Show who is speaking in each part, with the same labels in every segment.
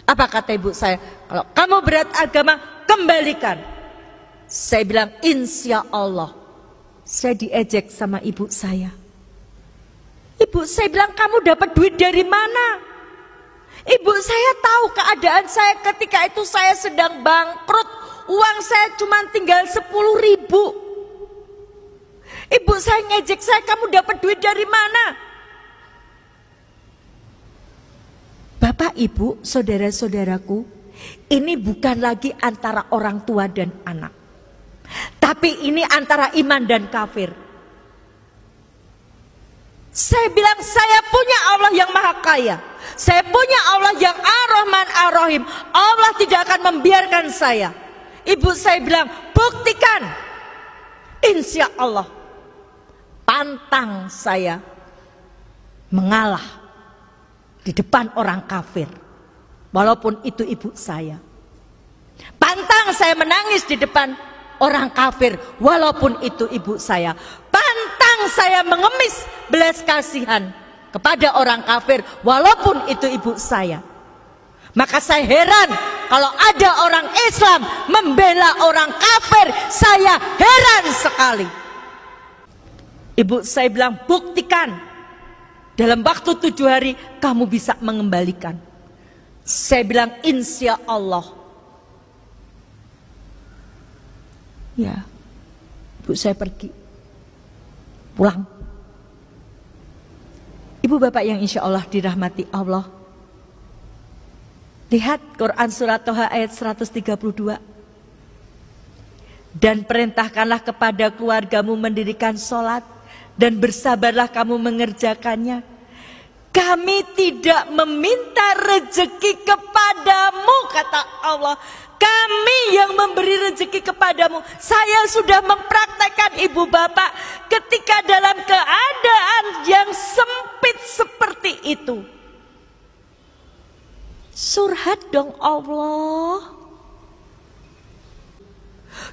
Speaker 1: Apa kata ibu saya? Kalau kamu berat agama, kembalikan. Saya bilang, insya Allah. Saya diejek sama ibu saya. Ibu saya bilang, kamu dapat duit dari mana? Ibu saya tahu keadaan saya ketika itu saya sedang bangkrut. Uang saya cuma tinggal 10.000. Ibu saya ngejek saya, kamu dapat duit dari mana? Bapak, ibu, saudara-saudaraku, ini bukan lagi antara orang tua dan anak. Tapi ini antara iman dan kafir. Saya bilang, saya punya Allah yang maha kaya. Saya punya Allah yang ar-Rahman ar-Rahim. Allah tidak akan membiarkan saya. Ibu saya bilang, buktikan. Insya Allah. Pantang saya mengalah di depan orang kafir, walaupun itu ibu saya. Pantang saya menangis di depan orang kafir, walaupun itu ibu saya. Pantang saya mengemis belas kasihan kepada orang kafir, walaupun itu ibu saya. Maka saya heran kalau ada orang Islam membela orang kafir. Saya heran sekali. Ibu saya bilang, buktikan. Dalam waktu 7 hari kamu bisa mengembalikan. Saya bilang, insya Allah. Ya, ibu saya pergi. Pulang. Ibu bapak yang insya Allah dirahmati Allah. Lihat Quran surat Toha ayat 132. Dan perintahkanlah kepada keluargamu mendirikan sholat. Dan bersabarlah kamu mengerjakannya. Kami tidak meminta rezeki kepadamu, kata Allah. Kami yang memberi rezeki kepadamu. Saya sudah mempraktekkan ibu bapak ketika dalam keadaan yang sempit seperti itu. Curhat dong Allah.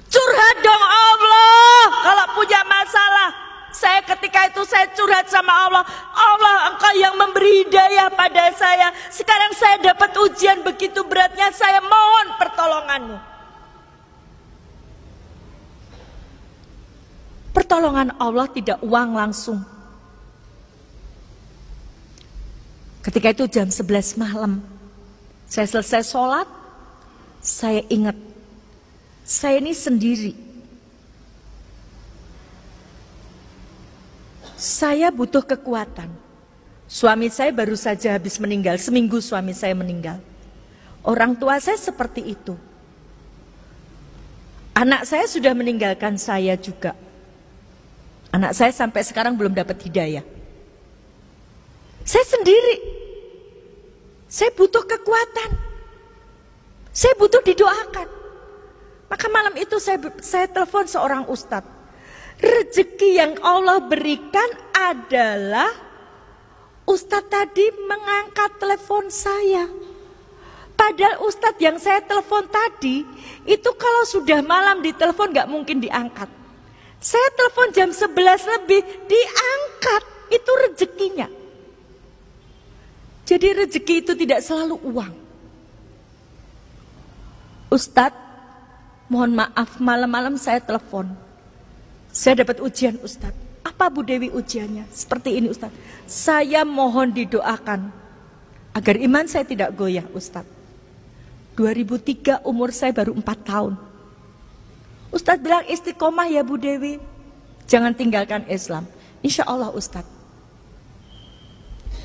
Speaker 1: Curhat dong Allah kalau punya masalah. Saya ketika itu saya curhat sama Allah. Allah, engkau yang memberi hidayah pada saya. Sekarang saya dapat ujian begitu beratnya. Saya mohon pertolonganmu. Pertolongan Allah tidak uang langsung. Ketika itu jam 11 malam. Saya selesai sholat. Saya ingat. Saya ini sendiri. Saya butuh kekuatan. Suami saya baru saja habis meninggal. Seminggu suami saya meninggal. Orang tua saya seperti itu. Anak saya sudah meninggalkan saya juga. Anak saya sampai sekarang belum dapat hidayah. Saya sendiri. Saya butuh kekuatan. Saya butuh didoakan. Maka malam itu saya telepon seorang ustadz. Rezeki yang Allah berikan adalah ustadz tadi mengangkat telepon saya. Padahal ustadz yang saya telepon tadi itu kalau sudah malam ditelepon gak mungkin diangkat. Saya telepon jam 11 lebih diangkat. Itu rezekinya. Jadi rezeki itu tidak selalu uang. Ustadz, mohon maaf malam-malam saya telepon. Saya dapat ujian Ustadz. Apa Bu Dewi ujiannya? Seperti ini Ustadz. Saya mohon didoakan agar iman saya tidak goyah Ustadz. 2003 umur saya baru 4 tahun. Ustadz bilang istiqomah ya Bu Dewi. Jangan tinggalkan Islam. Insya Allah Ustadz.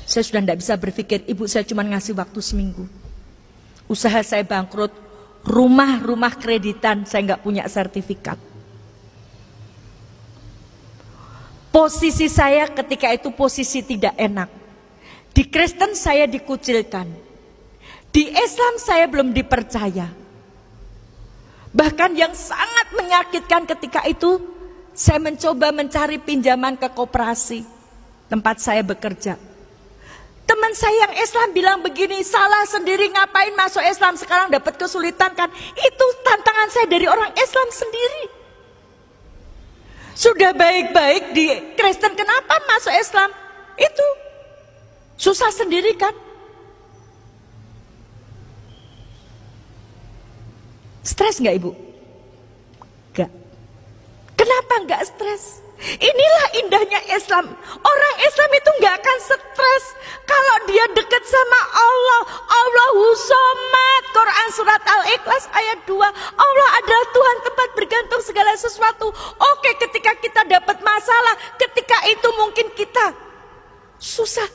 Speaker 1: Saya sudah tidak bisa berpikir, ibu saya cuma ngasih waktu seminggu. Usaha saya bangkrut, rumah kreditan, saya nggak punya sertifikat. Posisi saya ketika itu posisi tidak enak. Di Kristen saya dikucilkan. Di Islam saya belum dipercaya. Bahkan yang sangat menyakitkan ketika itu, saya mencoba mencari pinjaman ke koperasi tempat saya bekerja. Teman saya yang Islam bilang begini, salah sendiri ngapain masuk Islam sekarang dapat kesulitan kan? Itu tantangan saya dari orang Islam sendiri. Sudah baik-baik di Kristen, kenapa masuk Islam? Itu susah sendiri kan? Stres nggak Ibu? Nggak. Kenapa nggak stres? Inilah indahnya Islam. Orang Islam itu nggak akan stres kalau dia dekat sama Allah. Allahu Somad. Quran surat Al-Ikhlas ayat 2. Allah adalah Tuhan tempat bergantung segala sesuatu. Oke, ketika kita dapat masalah, ketika itu mungkin kita susah,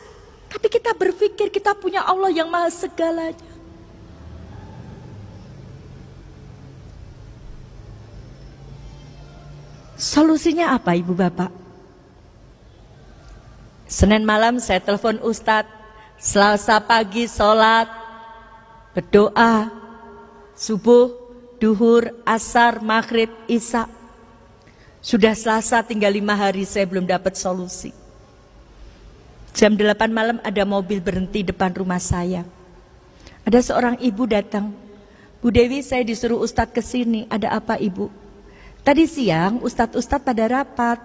Speaker 1: tapi kita berpikir kita punya Allah yang maha segalanya. Solusinya apa Ibu Bapak? Senin malam saya telepon Ustadz, Selasa pagi sholat, berdoa, subuh, duhur, asar, maghrib, isya. Sudah Selasa tinggal 5 hari saya belum dapat solusi. Jam 8 malam ada mobil berhenti depan rumah saya. Ada seorang ibu datang. Bu Dewi, saya disuruh Ustadz ke sini. Ada apa Ibu? Tadi siang Ustadz pada rapat.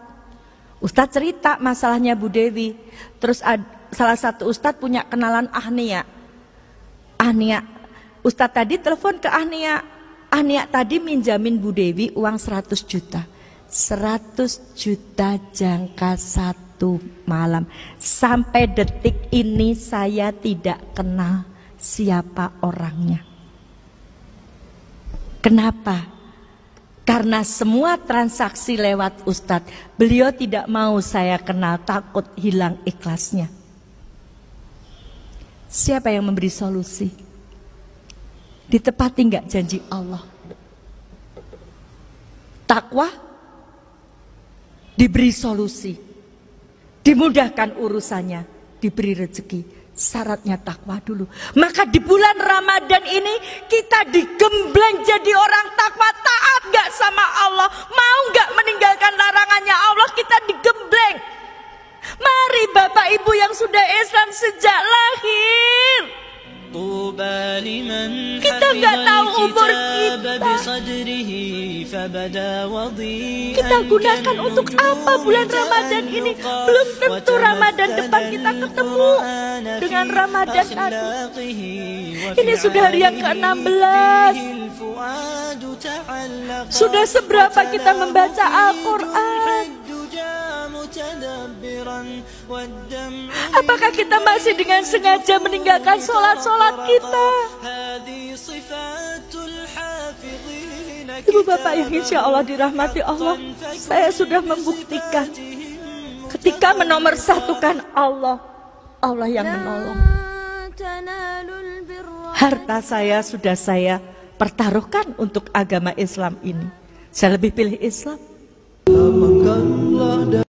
Speaker 1: Ustadz cerita masalahnya Bu Dewi. Terus salah satu Ustadz punya kenalan Ahnia. Ustadz tadi telepon ke Ahnia. Ahnia tadi minjamin Bu Dewi uang 100 juta. 100 juta jangka 1 malam. Sampai detik ini saya tidak kenal siapa orangnya. Kenapa? Karena semua transaksi lewat Ustadz, beliau tidak mau saya kenal, takut hilang ikhlasnya. Siapa yang memberi solusi? Ditepati nggak janji Allah? Takwa, diberi solusi, dimudahkan urusannya, diberi rezeki. Syaratnya takwa dulu. Maka di bulan Ramadan ini kita digembleng jadi orang takwa, taat gak sama Allah, mau gak meninggalkan larangannya Allah, kita digembleng. Mari Bapak Ibu yang sudah Islam sejak lahir, kita gak tahu umur kita gunakan untuk apa bulan Ramadan ini. Belum tentu Ramadan depan kita ketemu dengan Ramadan tadi. Ini sudah hari yang ke-16. Sudah seberapa kita membaca Al-Quran? Apakah kita masih dengan sengaja meninggalkan sholat-sholat kita? Ibu Bapak yang insya Allah dirahmati Allah, saya sudah membuktikan ketika menomorsatukan Allah, Allah yang menolong. Harta saya sudah saya pertaruhkan untuk agama Islam ini. Saya lebih pilih Islam.